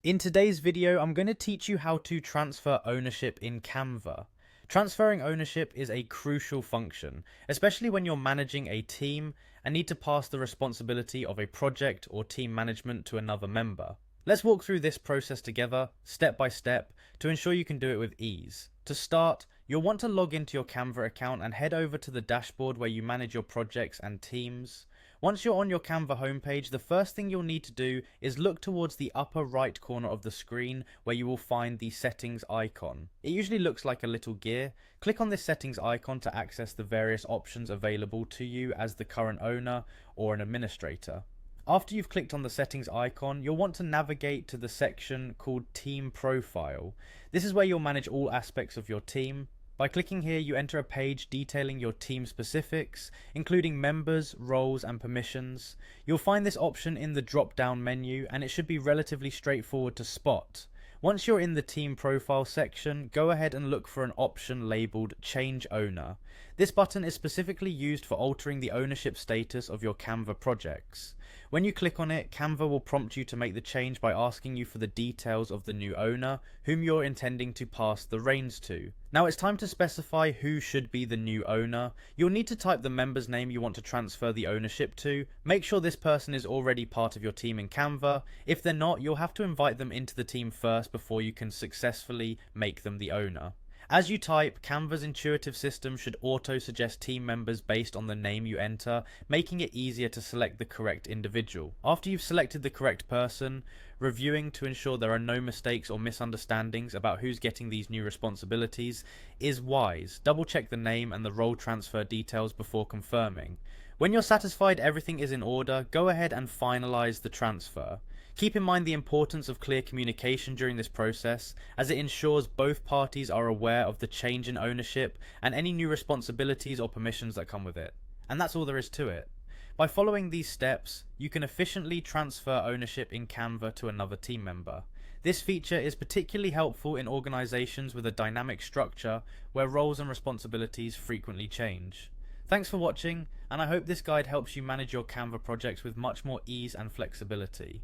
In today's video, I'm going to teach you how to transfer ownership in Canva. Transferring ownership is a crucial function, especially when you're managing a team and need to pass the responsibility of a project or team management to another member. Let's walk through this process together, step by step, to ensure you can do it with ease. To start, you'll want to log into your Canva account and head over to the dashboard where you manage your projects and teams. Once you're on your Canva homepage, the first thing you'll need to do is look towards the upper right corner of the screen where you will find the settings icon. It usually looks like a little gear. Click on this settings icon to access the various options available to you as the current owner or an administrator. After you've clicked on the settings icon, you'll want to navigate to the section called Team Profile. This is where you'll manage all aspects of your team. By clicking here, you enter a page detailing your team specifics, including members, roles, and permissions. You'll find this option in the drop-down menu, and it should be relatively straightforward to spot. Once you're in the team profile section, go ahead and look for an option labeled Change Owner. This button is specifically used for altering the ownership status of your Canva projects. When you click on it, Canva will prompt you to make the change by asking you for the details of the new owner, whom you're intending to pass the reins to. Now it's time to specify who should be the new owner. You'll need to type the member's name you want to transfer the ownership to. Make sure this person is already part of your team in Canva. If they're not, you'll have to invite them into the team first before you can successfully make them the owner. As you type, Canva's intuitive system should auto-suggest team members based on the name you enter, making it easier to select the correct individual. After you've selected the correct person, reviewing to ensure there are no mistakes or misunderstandings about who's getting these new responsibilities is wise. Double check the name and the role transfer details before confirming. When you're satisfied everything is in order, go ahead and finalize the transfer. Keep in mind the importance of clear communication during this process, as it ensures both parties are aware of the change in ownership and any new responsibilities or permissions that come with it. And that's all there is to it. By following these steps, you can efficiently transfer ownership in Canva to another team member. This feature is particularly helpful in organizations with a dynamic structure where roles and responsibilities frequently change. Thanks for watching, and I hope this guide helps you manage your Canva projects with much more ease and flexibility.